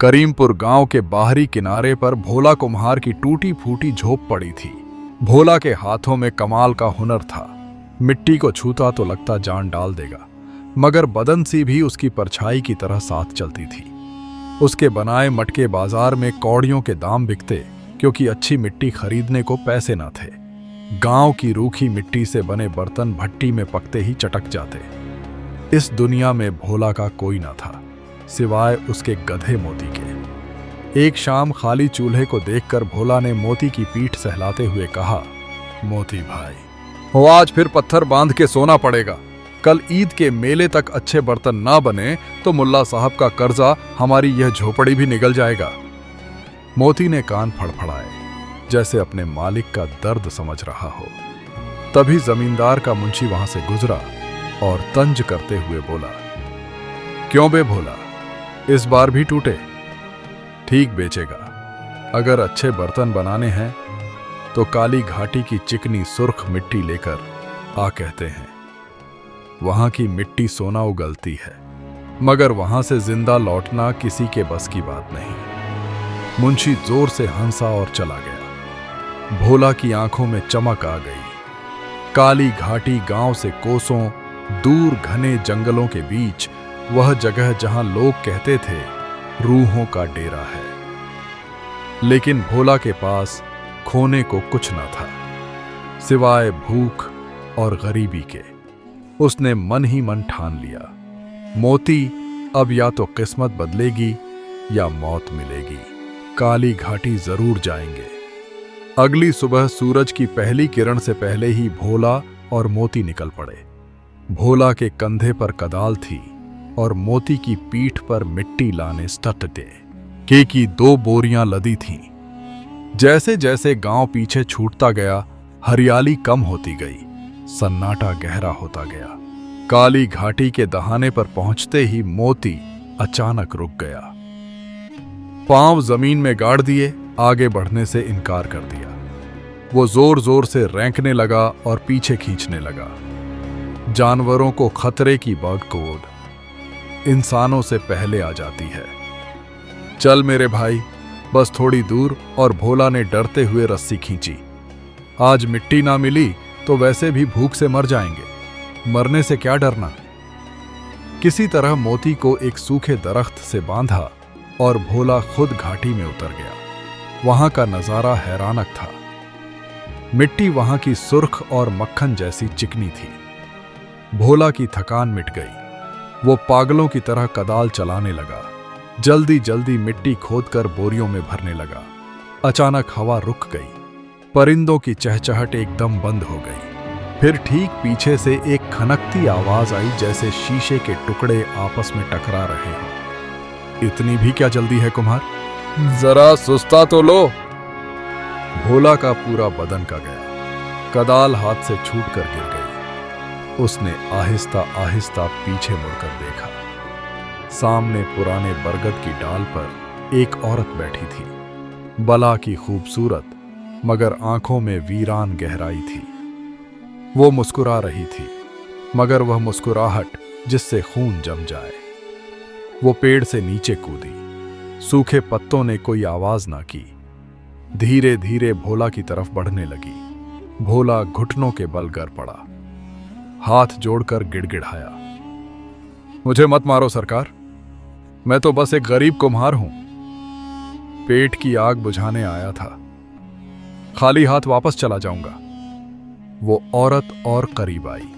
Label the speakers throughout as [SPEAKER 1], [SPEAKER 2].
[SPEAKER 1] करीमपुर गांव के बाहरी किनारे पर भोला कुम्हार की टूटी फूटी झोप पड़ी थी। भोला के हाथों में कमाल का हुनर था। मिट्टी को छूता तो लगता जान डाल देगा, मगर बदन सी भी उसकी परछाई की तरह साथ चलती थी। उसके बनाए मटके बाजार में कौड़ियों के दाम बिकते, क्योंकि अच्छी मिट्टी खरीदने को पैसे न थे। गांव की रूखी मिट्टी से बने बर्तन भट्टी में पकते ही चटक जाते। इस दुनिया में भोला का कोई न था, सिवाय उसके गधे मोती के। एक शाम खाली चूल्हे को देखकर भोला ने मोती की पीठ सहलाते हुए कहा, मोती भाई, वो आज फिर पत्थर बांध के सोना पड़ेगा। कल ईद के मेले तक अच्छे बर्तन ना बने तो मुल्ला साहब का कर्जा हमारी यह झोपड़ी भी निगल जाएगा। मोती ने कान फड़फड़ाए, जैसे अपने मालिक का दर्द समझ रहा हो। तभी जमींदार का मुंशी वहां से गुजरा और तंज करते हुए बोला, क्यों बे भोला, इस बार भी टूटे? ठीक बेचेगा। अगर अच्छे बर्तन बनाने हैं तो काली घाटी की चिकनी सुर्ख मिट्टी लेकर आ कहते हैं। वहां की मिट्टी सोना उगलती है, मगर वहां से जिंदा लौटना किसी के बस की बात नहीं। मुंशी जोर से हंसा और चला गया। भोला की आंखों में चमक आ गई। काली घाटी गांव से कोसों दूर घने जंगलों के बीच वह जगह जहां लोग कहते थे रूहों का डेरा है। लेकिन भोला के पास खोने को कुछ न था, सिवाय भूख और गरीबी के। उसने मन ही मन ठान लिया, मोती अब या तो किस्मत बदलेगी या मौत मिलेगी। काली घाटी जरूर जाएंगे। अगली सुबह सूरज की पहली किरण से पहले ही भोला और मोती निकल पड़े। भोला के कंधे पर कदाल थी और मोती की पीठ पर मिट्टी लाने स्टटे की 2 बोरियां लदी थीं। जैसे जैसे गांव पीछे छूटता गया, हरियाली कम होती गई, सन्नाटा गहरा होता गया। काली घाटी के दहाने पर पहुंचते ही मोती अचानक रुक गया। पांव जमीन में गाड़ दिए, आगे बढ़ने से इनकार कर दिया। वो जोर जोर से रेंकने लगा और पीछे खींचने लगा। जानवरों को खतरे की बगकोड इंसानों से पहले आ जाती है। चल मेरे भाई, बस थोड़ी दूर। और भोला ने डरते हुए रस्सी खींची। आज मिट्टी ना मिली तो वैसे भी भूख से मर जाएंगे, मरने से क्या डरना। किसी तरह मोती को एक सूखे दरख्त से बांधा और भोला खुद घाटी में उतर गया। वहां का नजारा हैरानक था। मिट्टी वहां की सुर्ख और मक्खन जैसी चिकनी थी। भोला की थकान मिट गई। वो पागलों की तरह कदाल चलाने लगा। जल्दी जल्दी मिट्टी खोदकर बोरियों में भरने लगा। अचानक हवा रुक गई। परिंदों की चहचहट एकदम बंद हो गई। फिर ठीक पीछे से एक खनकती आवाज आई, जैसे शीशे के टुकड़े आपस में टकरा रहे हो। इतनी भी क्या जल्दी है कुम्हार, जरा सुस्ता तो लो। भोला का पूरा बदन का गया। कदाल हाथ से छूटकर गिर गई। उसने आहिस्ता आहिस्ता पीछे मुड़कर देखा। सामने पुराने बरगद की डाल पर एक औरत बैठी थी। बला की खूबसूरत, मगर आंखों में वीरान गहराई थी। वो मुस्कुरा रही थी, मगर वह मुस्कुराहट जिससे खून जम जाए। वो पेड़ से नीचे कूदी। सूखे पत्तों ने कोई आवाज ना की। धीरे धीरे भोला की तरफ बढ़ने लगी। भोला घुटनों के बल गिर पड़ा। हाथ जोड़कर गिड़गिड़ाया, मुझे मत मारो सरकार, मैं तो बस एक गरीब कुम्हार हूं। पेट की आग बुझाने आया था। खाली हाथ वापस चला जाऊंगा। वो औरत और करीब आई।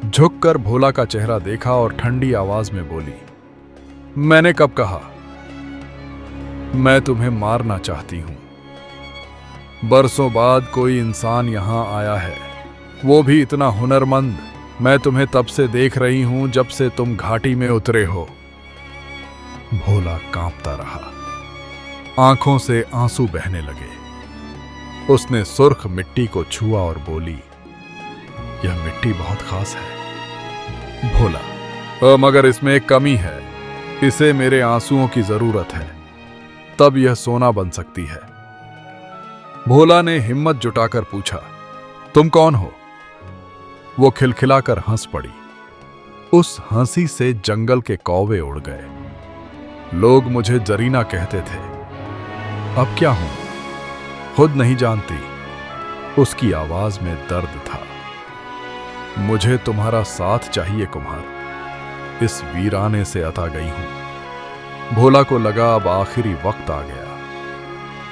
[SPEAKER 1] झुककर भोला का चेहरा देखा और ठंडी आवाज में बोली, मैंने कब कहा? मैं तुम्हें मारना चाहती हूं। बरसों बाद कोई इंसान यहां आया है, वो भी इतना हुनरमंद। मैं तुम्हें तब से देख रही हूं जब से तुम घाटी में उतरे हो। भोला कांपता रहा। आंखों से आंसू बहने लगे। उसने सुर्ख मिट्टी को छुआ और बोली, यह मिट्टी बहुत खास है। भोला, मगर इसमें एक कमी है। इसे मेरे आंसुओं की जरूरत है, तब यह सोना बन सकती है। भोला ने हिम्मत जुटाकर पूछा, तुम कौन हो? वो खिलखिलाकर हंस पड़ी। उस हंसी से जंगल के कौवे उड़ गए। लोग मुझे जरीना कहते थे। अब क्या हूं खुद नहीं जानती। उसकी आवाज में दर्द था। मुझे तुम्हारा साथ चाहिए कुम्हार, इस वीराने से अता गई हूं। भोला को लगा अब आखिरी वक्त आ गया,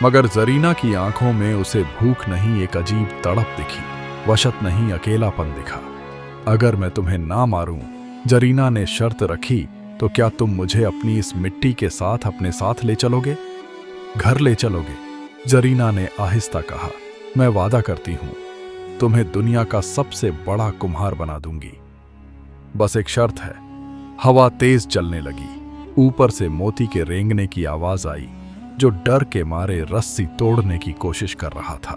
[SPEAKER 1] मगर जरीना की आंखों में उसे भूख नहीं, एक अजीब तड़प दिखी। वशत नहीं, अकेलापन दिखा। अगर मैं तुम्हें ना मारूं, जरीना ने शर्त रखी, तो क्या तुम मुझे अपनी इस मिट्टी के साथ अपने साथ ले चलोगे, घर ले चलोगे? जरीना ने आहिस्ता कहा, मैं वादा करती हूं, तुम्हें दुनिया का सबसे बड़ा कुम्हार बना दूंगी। बस एक शर्त है। हवा तेज चलने लगी। ऊपर से मोती के रेंगने की आवाज आई, जो डर के मारे रस्सी तोड़ने की कोशिश कर रहा था।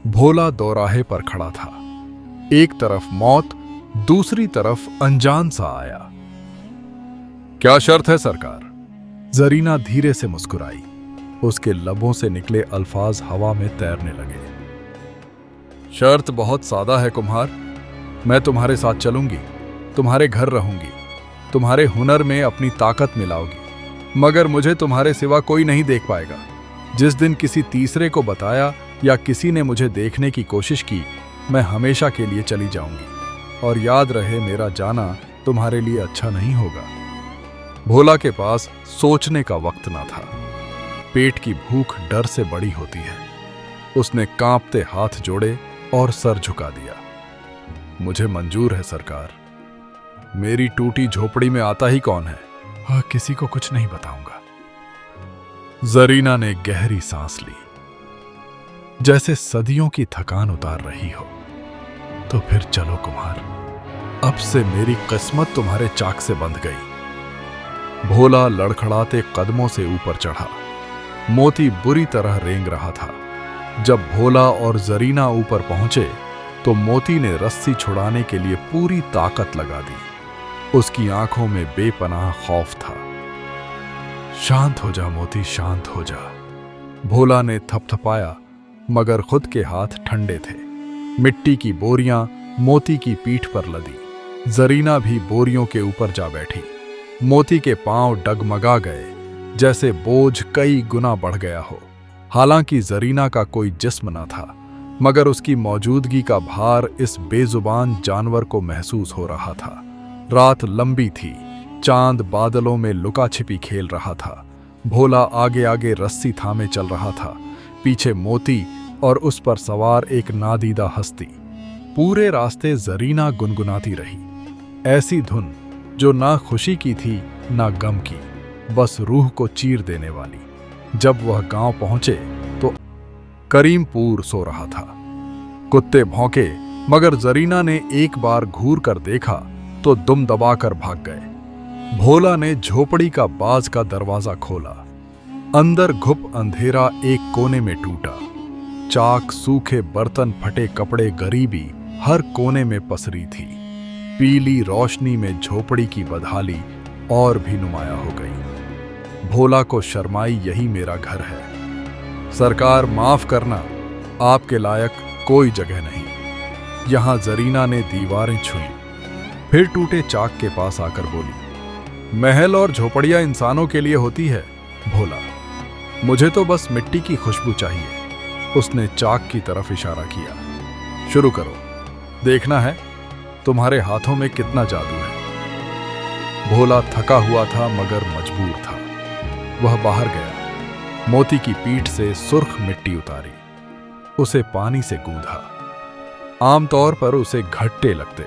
[SPEAKER 1] भोला दोराहे पर खड़ा था। एक तरफ मौत, दूसरी तरफ अनजान सा आया। क्या शर्त है सरकार? जरीना धीरे से मुस्कुराई। उसके लबों से निकले अल्फाज हवा में तैरने लगे। शर्त बहुत सादा है कुम्हार। मैं तुम्हारे साथ चलूंगी, तुम्हारे घर रहूंगी, तुम्हारे हुनर में अपनी ताकत मिलाऊंगी, मगर मुझे तुम्हारे सिवा कोई नहीं देख पाएगा। जिस दिन किसी तीसरे को बताया या किसी ने मुझे देखने की कोशिश की, मैं हमेशा के लिए चली जाऊंगी। और याद रहे, मेरा जाना तुम्हारे लिए अच्छा नहीं होगा। भोला के पास सोचने का वक्त ना था। पेट की भूख डर से बड़ी होती है। उसने कांपते हाथ जोड़े और सर झुका दिया। मुझे मंजूर है सरकार। मेरी टूटी झोपड़ी में आता ही कौन है? किसी को कुछ नहीं बताऊंगा। जरीना ने गहरी सांस ली, जैसे सदियों की थकान उतार रही हो। तो फिर चलो कुम्हार, अब से मेरी किस्मत तुम्हारे चाक से बंध गई। भोला लड़खड़ाते कदमों से ऊपर चढ़ा। मोती बुरी तरह रेंग रहा था। जब भोला और जरीना ऊपर पहुंचे, तो मोती ने रस्सी छुड़ाने के लिए पूरी ताकत लगा दी। उसकी आंखों में बेपनाह खौफ था। शांत हो जा मोती, शांत हो जा। भोला ने थपथपाया, मगर खुद के हाथ ठंडे थे। मिट्टी की बोरियां मोती की पीठ पर लदी। जरीना भी बोरियों के ऊपर जा बैठी। मोती के पांव डगमगा गए, जैसे बोझ कई गुना बढ़ गया हो। हालांकि जरीना का कोई जिस्म न था, मगर उसकी मौजूदगी का भार इस बेजुबान जानवर को महसूस हो रहा था। रात लंबी थी। चांद बादलों में लुका छिपी खेल रहा था। भोला आगे आगे रस्सी थामे चल रहा था, पीछे मोती और उस पर सवार एक नादीदा हस्ती। पूरे रास्ते जरीना गुनगुनाती रही, ऐसी धुन जो ना खुशी की थी ना गम की, बस रूह को चीर देने वाली। जब वह गांव पहुंचे तो करीमपुर सो रहा था। कुत्ते भौंके, मगर जरीना ने एक बार घूर कर देखा तो दुम दबाकर भाग गए। भोला ने झोपड़ी का बाज का दरवाजा खोला। अंदर घुप अंधेरा एक कोने में टूटा। चाक, सूखे बर्तन, फटे कपड़े, गरीबी हर कोने में पसरी थी। पीली रोशनी में झोपड़ी की बदहाली और भी नुमाया हो गई। भोला को शर्माई, यही मेरा घर है सरकार, माफ करना, आपके लायक कोई जगह नहीं। यहां जरीना ने दीवारें छुई, फिर टूटे चाक के पास आकर बोली, महल और झोपड़ियां इंसानों के लिए होती है भोला, मुझे तो बस मिट्टी की खुशबू चाहिए। उसने चाक की तरफ इशारा किया। शुरू करो, देखना है तुम्हारे हाथों में कितना जादू है। भोला थका हुआ था मगर मजबूर था। वह बाहर गया, मोती की पीठ से सुर्ख मिट्टी उतारी, उसे पानी से गूंधा। आमतौर पर उसे घट्टे लगते,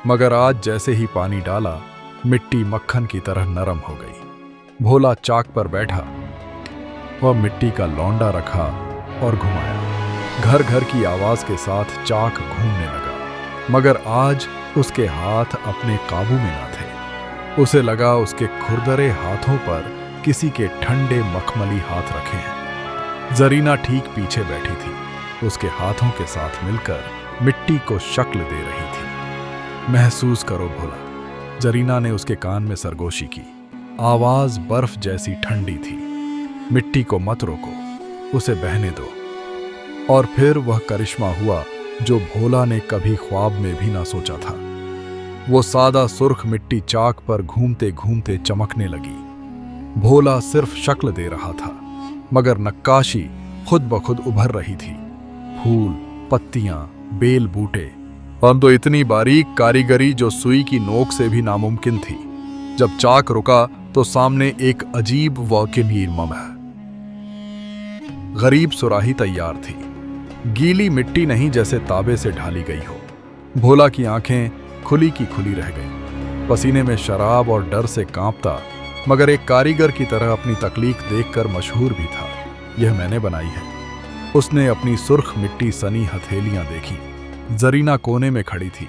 [SPEAKER 1] मगर आज जैसे ही पानी डाला, मिट्टी मक्खन की तरह नरम हो गई। भोला चाक पर बैठा, वह मिट्टी का लौंडा रखा और घुमाया। घर घर की आवाज के साथ चाक घूमने लगा, मगर आज उसके हाथ अपने काबू में न थे। उसे लगा उसके खुरदरे हाथों पर किसी के ठंडे मखमली हाथ रखे हैं। जरीना ठीक पीछे बैठी थी, उसके हाथों के साथ मिलकर मिट्टी को शक्ल दे रही थी। महसूस करो भोला, जरीना ने उसके कान में सरगोशी की। आवाज बर्फ जैसी ठंडी थी। मिट्टी को मत रोको, उसे बहने दो। और फिर वह करिश्मा हुआ जो भोला ने कभी ख्वाब में भी ना सोचा था। वो सादा सुर्ख मिट्टी चाक पर घूमते घूमते चमकने लगी। भोला सिर्फ शक्ल दे रहा था, मगर नक्काशी खुद ब खुद उभर रही थी। फूल, पत्तियां, बेल, बूटे, और तो इतनी बारीक कारीगरी जो सुई की नोक से भी नामुमकिन थी। जब चाक रुका तो सामने एक अजीब वाक़िअ गरीब सुराही तैयार थी। गीली मिट्टी नहीं, जैसे ताबे से ढाली गई हो। भोला की आंखें खुली की खुली रह गईं। पसीने में शराब और डर से कांपता, मगर एक कारीगर की तरह अपनी तकलीफ देखकर मशहूर भी था। यह मैंने बनाई है। उसने अपनी सुर्ख मिट्टी सनी हथेलियां देखी। जरीना कोने में खड़ी थी,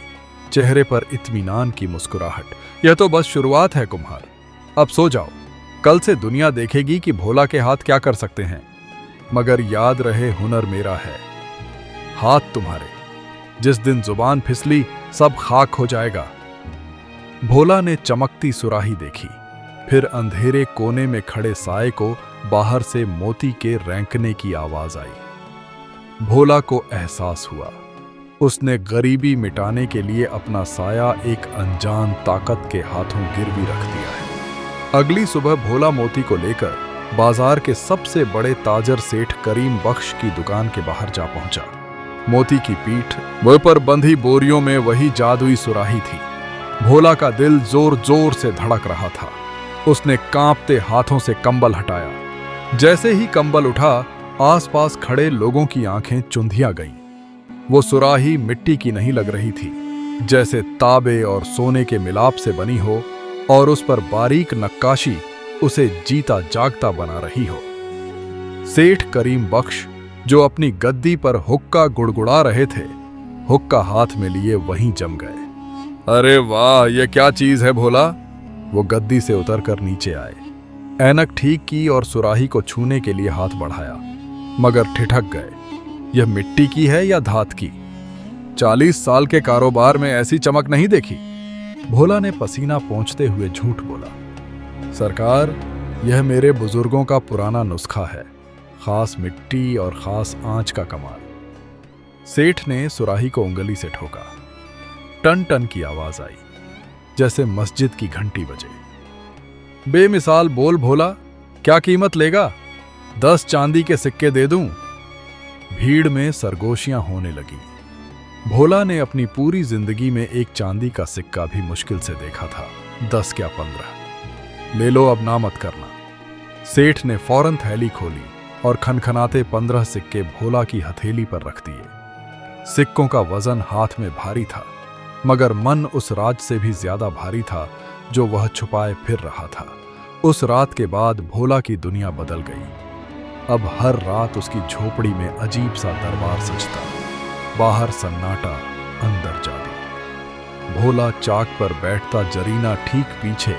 [SPEAKER 1] चेहरे पर इत्मीनान की मुस्कुराहट। यह तो बस शुरुआत है कुम्हार, अब सो जाओ। कल से दुनिया देखेगी कि भोला के हाथ क्या कर सकते हैं। मगर याद रहे, हुनर मेरा है, हाथ तुम्हारे। जिस दिन जुबान फिसली सब खाक हो जाएगा। भोला ने चमकती सुराही देखी, फिर अंधेरे कोने में खड़े साए को। बाहर से मोती के रैंकने की आवाज आई। भोला को एहसास हुआ, उसने गरीबी मिटाने के लिए अपना साया एक अनजान ताकत के हाथों गिरवी रख दिया है। अगली सुबह भोला मोती को लेकर बाजार के सबसे बड़े ताजर सेठ करीम बख्श की दुकान के बाहर जा पहुंचा। मोती की पीठ मुंह पर बंधी बोरियों में वही जादुई सुराही थी। भोला का दिल जोर जोर से धड़क रहा था। उसने कांपते हाथों से कंबल हटाया। जैसे ही कंबल उठा, आसपास खड़े लोगों की आंखें चुंधिया गईं। वो सुराही मिट्टी की नहीं लग रही थी, जैसे तांबे और सोने के मिलाप से बनी हो, और उस पर बारीक नक्काशी उसे जीता जागता बना रही हो। सेठ करीम बख्श, जो अपनी गद्दी पर हुक्का गुड़गुड़ा रहे थे, हुक्का हाथ में लिए वहीं जम गए। अरे वाह, यह क्या चीज है भोला? वो गद्दी से उतरकर नीचे आए, ऐनक ठीक की और सुराही को छूने के लिए हाथ बढ़ाया, मगर ठिठक गए। यह मिट्टी की है या धात की? 40 साल के कारोबार में ऐसी चमक नहीं देखी। भोला ने पसीना पोंछते हुए झूठ बोला। सरकार, यह मेरे बुजुर्गों का पुराना नुस्खा है, खास मिट्टी और खास आंच का कमाल। सेठ ने सुराही को उंगली से ठोका। टन टन की आवाज आई, जैसे मस्जिद की घंटी बजे। बेमिसाल बोल भोला, क्या कीमत लेगा? 10 चांदी के सिक्के दे दूं? भीड़ में सरगोशियां होने लगी। भोला ने अपनी पूरी जिंदगी में एक चांदी का सिक्का भी मुश्किल से देखा था। 10 क्या 15। ले लो, अब ना मत करना। सेठ ने फौरन थैली खोली और खनखनाते 15 सिक्के भोला की हथेली पर रख दिए। सिक्कों का वजन हाथ में भारी था, मगर मन उस राज से भी ज्यादा भारी था जो वह छुपाए फिर रहा था। उस रात के बाद भोला की दुनिया बदल गई। अब हर रात उसकी झोपड़ी में अजीब सा दरबार सजता। बाहर सन्नाटा, अंदर जादू। भोला चाक पर बैठता, जरीना ठीक पीछे,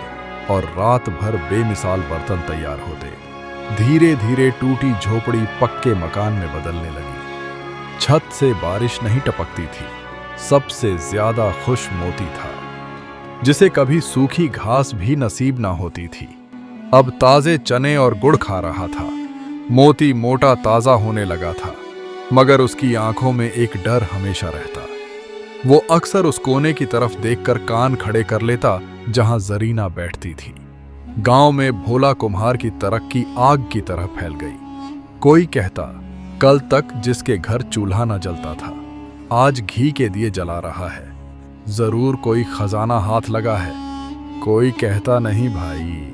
[SPEAKER 1] और रात भर बेमिसाल बर्तन तैयार होते। धीरे धीरे टूटी झोपड़ी पक्के मकान में बदलने लगी। छत से बारिश नहीं टपकती थी। सबसे ज्यादा खुश मोती था, जिसे कभी सूखी घास भी नसीब ना होती थी। अब ताजे चने और गुड़ खा रहा था। मोती मोटा ताजा होने लगा था, मगर उसकी आंखों में एक डर हमेशा रहता। वो अक्सर उस कोने की तरफ देखकर कान खड़े कर लेता जहां जरीना बैठती थी। गांव में भोला कुम्हार की तरक्की आग की तरह फैल गई। कोई कहता, कल तक जिसके घर चूल्हा न जलता था, आज घी के दिए जला रहा है। जरूर कोई खजाना हाथ लगा है। कोई कहता, नहीं भाई,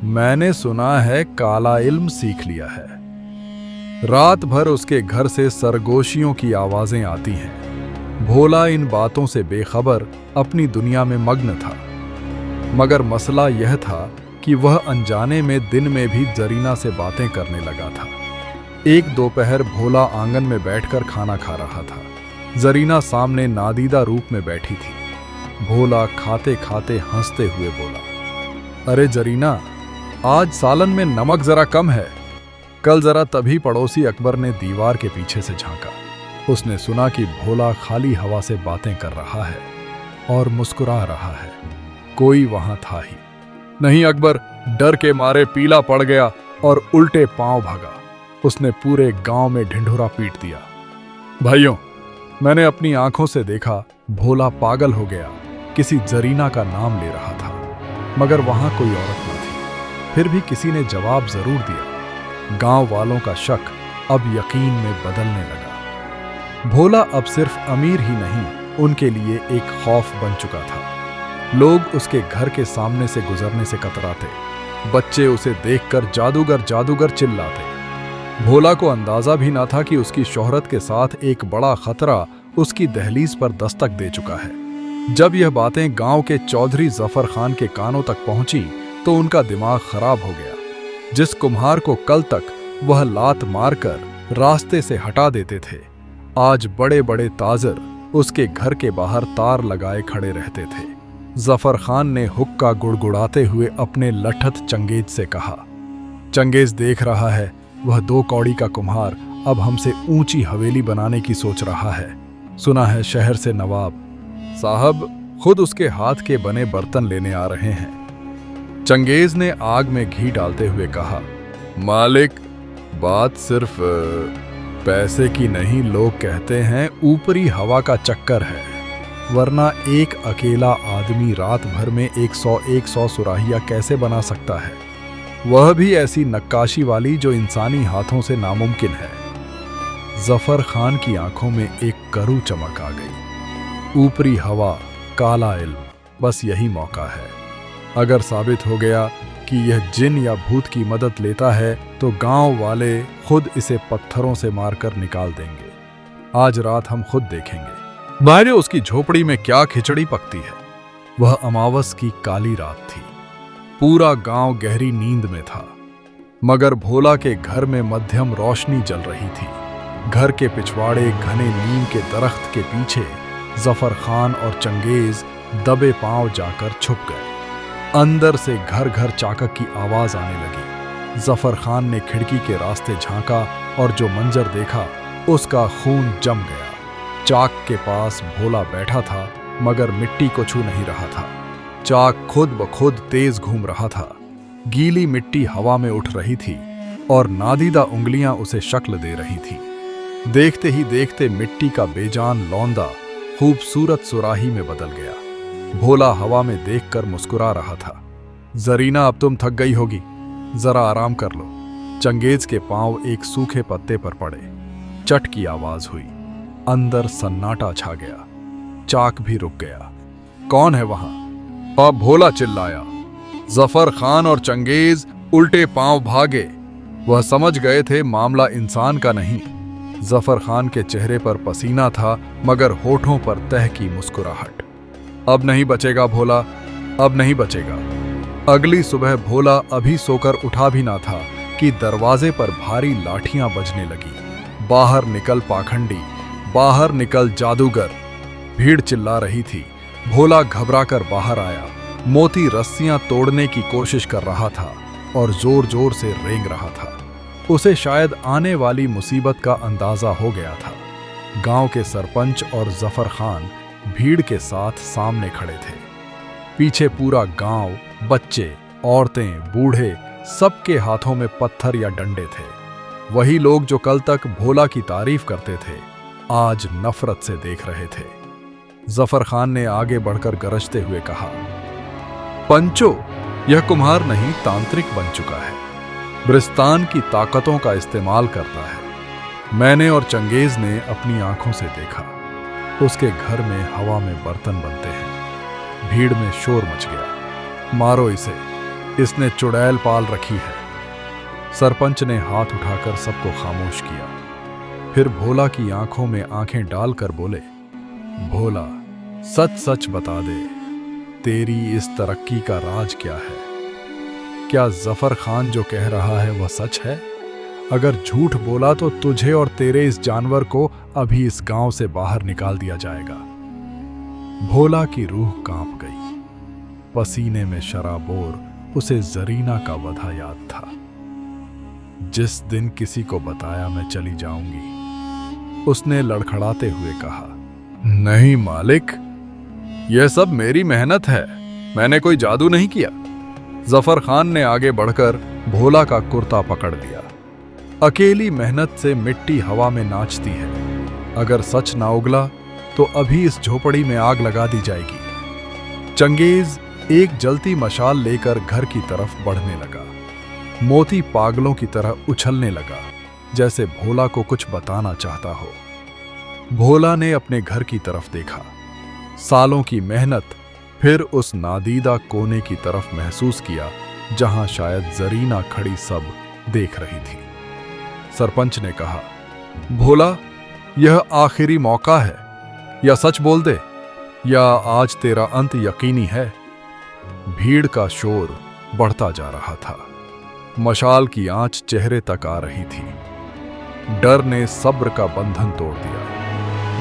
[SPEAKER 1] मैंने सुना है काला इल्म सीख लिया है। रात भर उसके घर से सरगोशियों की आवाजें आती हैं। भोला इन बातों से बेखबर अपनी दुनिया में मग्न था, मगर मसला यह था कि वह अनजाने में दिन में भी जरीना से बातें करने लगा था। एक दोपहर भोला आंगन में बैठकर खाना खा रहा था। जरीना सामने नादीदा रूप में बैठी थी। भोला खाते खाते हंसते हुए बोला, अरे जरीना, आज सालन में नमक जरा कम है। कल जरा तभी पड़ोसी अकबर ने दीवार के पीछे से झांका। उसने सुना कि भोला खाली हवा से बातें कर रहा है और मुस्कुरा रहा है। कोई वहां था ही नहीं। अकबर डर के मारे पीला पड़ गया और उल्टे पांव भागा। उसने पूरे गांव में ढिंढोरा पीट दिया। भाइयों, मैंने अपनी आंखों से देखा, भोला पागल हो गया। किसी जरीना का नाम ले रहा था, मगर वहां कोई औरत न थी। फिर भी किसी ने जवाब जरूर दिया। गांव वालों का शक अब यकीन में बदलने लगा। भोला अब सिर्फ अमीर ही नहीं, उनके लिए एक खौफ बन चुका था। लोग उसके घर के सामने से गुजरने से कतराते, बच्चे उसे देखकर जादूगर जादूगर चिल्लाते। भोला को अंदाजा भी ना था कि उसकी शोहरत के साथ एक बड़ा खतरा उसकी दहलीज पर दस्तक दे चुका है। जब यह बातें गांव के चौधरी जफर खान के कानों तक पहुंची तो उनका दिमाग खराब हो गया। जिस कुम्हार को कल तक वह लात मारकर रास्ते से हटा देते थे, आज बड़े बड़े ताजर उसके घर के बाहर तार लगाए खड़े रहते थे। जफर खान ने हुक्का गुड़गुड़ाते हुए अपने लठत चंगेज से कहा, चंगेज देख रहा है, वह 2 कौड़ी का कुम्हार अब हमसे ऊंची हवेली बनाने की सोच रहा है। सुना है शहर से नवाब साहब खुद उसके हाथ के बने बर्तन लेने आ रहे हैं। चंगेज ने आग में घी डालते हुए कहा, मालिक, बात सिर्फ पैसे की नहीं, लोग कहते हैं ऊपरी हवा का चक्कर है, वरना एक अकेला आदमी रात भर में 100 सुराहियां कैसे बना सकता है, वह भी ऐसी नक्काशी वाली जो इंसानी हाथों से नामुमकिन है। जफर खान की आंखों में एक करू चमक आ गई। ऊपरी हवा, काला इल्म, बस यही मौका है। अगर साबित हो गया कि यह जिन या भूत की मदद लेता है तो गांव वाले खुद इसे पत्थरों से मारकर निकाल देंगे। आज रात हम खुद देखेंगे बाहर उसकी झोपड़ी में क्या खिचड़ी पकती है। वह अमावस की काली रात थी। पूरा गांव गहरी नींद में था, मगर भोला के घर में मध्यम रोशनी जल रही थी। घर के पिछवाड़े घने नीम के दरख्त के पीछे जफर खान और चंगेज दबे पांव जाकर छुप गए। अंदर से घर घर चाकक की आवाज आने लगी। जफर खान ने खिड़की के रास्ते झांका और जो मंजर देखा उसका खून जम गया। चाक के पास भोला बैठा था, मगर मिट्टी को छू नहीं रहा था। चाक खुद ब खुद तेज घूम रहा था। गीली मिट्टी हवा में उठ रही थी और नादीदा उंगलियां उसे शक्ल दे रही थी। देखते ही देखते मिट्टी का बेजान लौंदा खूबसूरत सुराही में बदल गया। भोला हवा में देखकर मुस्कुरा रहा था। जरीना, अब तुम थक गई होगी, जरा आराम कर लो। चंगेज के पांव एक सूखे पत्ते पर पड़े। चट की आवाज हुई। अंदर सन्नाटा छा गया। चाक भी रुक गया। कौन है वहां? अब भोला चिल्लाया। जफर खान और चंगेज उल्टे पांव भागे। वह समझ गए थे मामला इंसान का नहीं। जफर खान के चेहरे पर पसीना था, मगर होठों पर तह की मुस्कुराहट। अब नहीं बचेगा भोला, अब नहीं बचेगा। अगली सुबह भोला अभी सोकर उठा भी ना था कि दरवाजे पर भारी लाठियां बजने लगी। बाहर निकल पाखंडी, बाहर निकल जादूगर। भीड़ चिल्ला रही थी। भोला घबराकर बाहर आया। मोती रस्सियां तोड़ने की कोशिश कर रहा था और जोर जोर से रेंग रहा था। उसे शायद आने वाली मुसीबत का अंदाजा हो गया था। गांव के सरपंच और जफर खान भीड़ के साथ सामने खड़े थे। पीछे पूरा गांव, बच्चे, औरतें, बूढ़े, सबके हाथों में पत्थर या डंडे थे। वही लोग जो कल तक भोला की तारीफ करते थे, आज नफरत से देख रहे थे। जफर खान ने आगे बढ़कर गरजते हुए कहा, पंचो, यह कुम्हार नहीं तांत्रिक बन चुका है। ब्रिस्तान की ताकतों का इस्तेमाल करता है। मैंने और चंगेज ने अपनी आंखों से देखा। उसके घर में हवा में बर्तन बनते हैं। भीड़ में शोर मच गया। मारो इसे, इसने चुड़ैल पाल रखी है। सरपंच ने हाथ उठाकर सबको खामोश किया। फिर भोला की आंखों में आंखें डालकर बोले, भोला, सच सच बता दे, तेरी इस तरक्की का राज क्या है? क्या जफर खान जो कह रहा है वह सच है? अगर झूठ बोला तो तुझे और तेरे इस जानवर को अभी इस गांव से बाहर निकाल दिया जाएगा। भोला की रूह कांप गई। पसीने में शराबोर उसे जरीना का वधा याद था। जिस दिन किसी को बताया मैं चली जाऊंगी, उसने लड़खड़ाते हुए कहा, नहीं मालिक, यह सब मेरी मेहनत है, मैंने कोई जादू नहीं किया। जफर खान ने आगे बढ़कर भोला का कुर्ता पकड़ लिया। अकेली मेहनत से मिट्टी हवा में नाचती है। अगर सच ना उगला तो अभी इस झोपड़ी में आग लगा दी जाएगी। चंगेज एक जलती मशाल लेकर घर की तरफ बढ़ने लगा। मोती पागलों की तरह उछलने लगा, जैसे भोला को कुछ बताना चाहता हो। भोला ने अपने घर की तरफ देखा। सालों की मेहनत, फिर उस नादीदा कोने की तरफ महसूस किया जहां शायद जरीना खड़ी सब देख रही थी। सरपंच ने कहा, भोला, यह आखिरी मौका है, या सच बोल दे, या आज तेरा अंत यकीनी है। भीड़ का शोर बढ़ता जा रहा था। मशाल की आंच चेहरे तक आ रही थी। डर ने सब्र का बंधन तोड़ दिया।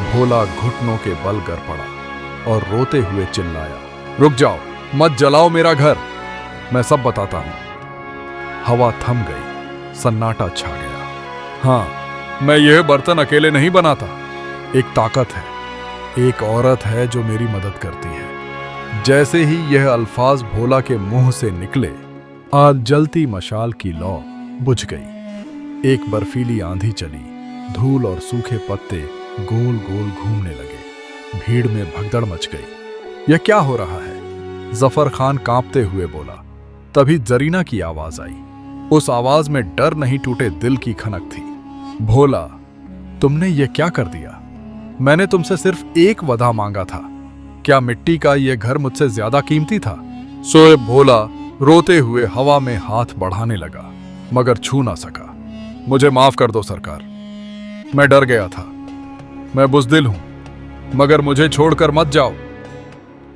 [SPEAKER 1] भोला घुटनों के बल गिर पड़ा और रोते हुए चिल्लाया, रुक जाओ, मत जलाओ मेरा घर, मैं सब बताता हूं। हवा थम गई, सन्नाटा छा गया। हां, मैं यह बर्तन अकेले नहीं बनाता। एक ताकत है, एक औरत है जो मेरी मदद करती है। जैसे ही यह अल्फाज भोला के मुंह से निकले, आज जलती मशाल की लौ बुझ गई। एक बर्फीली आंधी चली, धूल और सूखे पत्ते गोल गोल घूमने लगे। भीड़ में भगदड़ मच गई। यह क्या हो रहा है? जफर खान कांपते हुए बोला। तभी जरीना की आवाज आई। उस आवाज में डर नहीं, टूटे दिल की खनक थी। भोला, तुमने यह क्या कर दिया? मैंने तुमसे सिर्फ एक वदा मांगा था। क्या मिट्टी का यह घर मुझसे ज्यादा कीमती था? शोएब भोला रोते हुए हवा में हाथ बढ़ाने लगा, मगर छू ना सका। मुझे माफ कर दो सरकार, मैं डर गया था। मैं बुज़दिल हूं, मगर मुझे छोड़कर मत जाओ।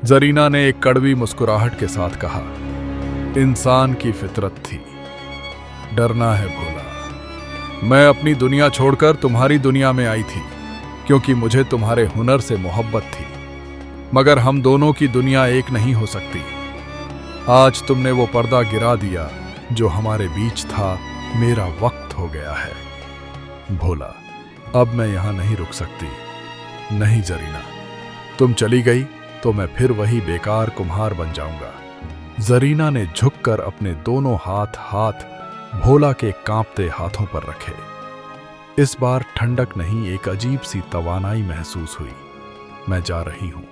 [SPEAKER 1] जरीना ने एक कड़वी मुस्कुराहट के साथ कहा, इंसान की फितरत थी, डरना है भोला। मैं अपनी दुनिया छोड़कर तुम्हारी दुनिया में आई थी, क्योंकि मुझे तुम्हारे हुनर से मोहब्बत थी। मगर हम दोनों की दुनिया एक नहीं हो सकती। आज तुमने वो पर्दा गिरा दिया जो हमारे बीच था। मेरा वक्त हो गया है। भोला, अब मैं यहां नहीं रुक सकती। नहीं जरीना, तुम चली गई तो मैं फिर वही बेकार कुम्हार बन जाऊंगा। जरीना ने झुककर अपने दोनों हाथ भोला के कांपते हाथों पर रखे। इस बार ठंडक नहीं, एक अजीब सी तवानाई महसूस हुई। मैं जा रही हूं,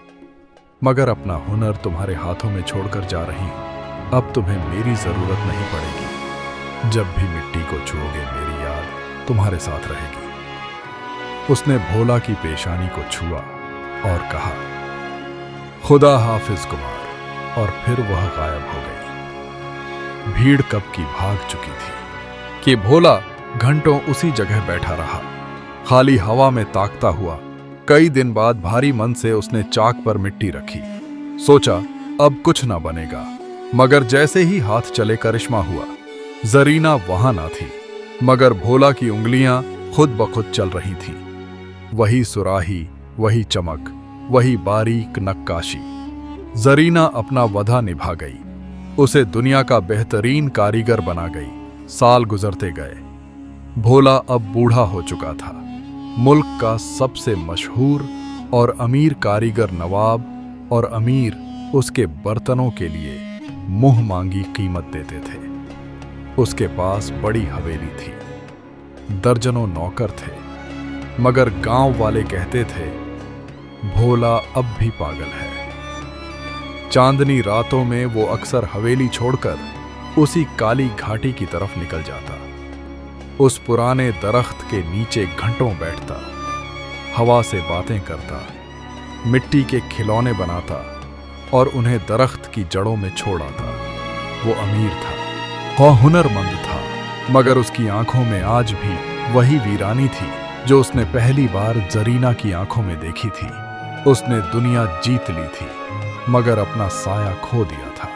[SPEAKER 1] मगर अपना हुनर तुम्हारे हाथों में छोड़कर जा रही हूं। अब तुम्हें मेरी जरूरत नहीं पड़ेगी। जब भी मिट्टी को छुओगे, मेरी याद तुम्हारे साथ रहेगी। उसने भोला की पेशानी को छुआ और कहा, खुदा हाफिज कुमार, और फिर वह गायब हो गई। भीड़ कब की भाग चुकी थी कि भोला घंटों उसी जगह बैठा रहा, खाली हवा में ताकता हुआ। कई दिन बाद भारी मन से उसने चाक पर मिट्टी रखी। सोचा अब कुछ ना बनेगा, मगर जैसे ही हाथ चले करिश्मा हुआ। जरीना वहां ना थी, मगर भोला की उंगलियां खुद ब खुद चल रही थीं। वही सुराही, वही चमक, वही बारीक नक्काशी। जरीना अपना वदा निभा गई, उसे दुनिया का बेहतरीन कारीगर बना गई। साल गुजरते गए। भोला अब बूढ़ा हो चुका था। मुल्क का सबसे मशहूर और अमीर कारीगर नवाब और अमीर उसके बर्तनों के लिए मुंह मांगी कीमत देते थे। उसके पास बड़ी हवेली थी, दर्जनों नौकर थे, मगर गांव वाले कहते थे भोला अब भी पागल है। चांदनी रातों में वो अक्सर हवेली छोड़कर उसी काली घाटी की तरफ निकल जाता। उस पुराने दरख्त के नीचे घंटों बैठता, हवा से बातें करता, मिट्टी के खिलौने बनाता और उन्हें दरख्त की जड़ों में छोड़ आता। वो अमीर था और हुनरमंद था, मगर उसकी आंखों में आज भी वही वीरानी थी जो उसने पहली बार जरीना की आंखों में देखी थी। उसने दुनिया जीत ली थी, मगर अपना साया खो दिया था।